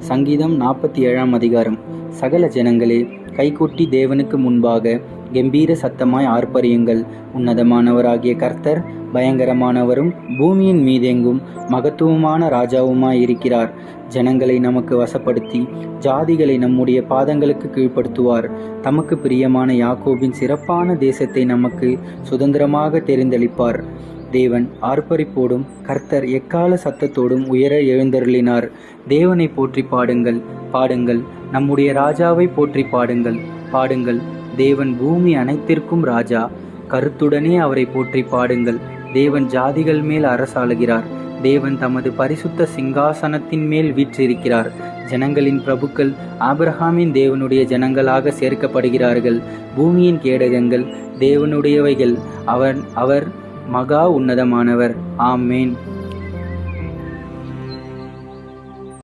சங்கீதம் 47 அதிகாரம். சகல ஜனங்களே, கைகொட்டி தேவனுக்கு முன்பாக கெம்பீர சத்தமாய் ஆர்ப்பரியுங்கள். உன்னதமானவராகிய கர்த்தர் பயங்கரமானவரும் பூமியின் மீதெங்கும் மகத்துவமான ராஜாவுமாய் இருக்கிறார். ஜனங்களை நமக்கு வசப்படுத்தி ஜாதிகளை நம்முடைய பாதங்களுக்கு கீழ்ப்படுத்துவார். தமக்கு பிரியமான யாக்கோபின் சிறப்பான தேசத்தை நமக்கு சுதந்திரமாக தெரிந்தளிப்பார். தேவன் ஆர்ப்பரிப்போடும் கர்த்தர் எக்கால சத்தத்தோடும் உயர எழுந்தருளினார். தேவனை போற்றி பாடுங்கள், பாடுங்கள். நம்முடைய ராஜாவை போற்றி பாடுங்கள், பாடுங்கள். தேவன் பூமி அனைத்திற்கும் ராஜா. கருத்துடனே அவரை போற்றி பாடுங்கள். தேவன் ஜாதிகள் மேல் அரசாளுகிறார். தேவன் தமது பரிசுத்த சிங்காசனத்தின் மேல் வீற்றிருக்கிறார். ஜனங்களின் பிரபுக்கள் ஆபிரகாமின் தேவனுடைய ஜனங்களாக சேர்க்கப்படுகிறார்கள். பூமியின் கேடகங்கள் தேவனுடையவைகள். அவர் மகா உன்னதமானவர். ஆமேன்.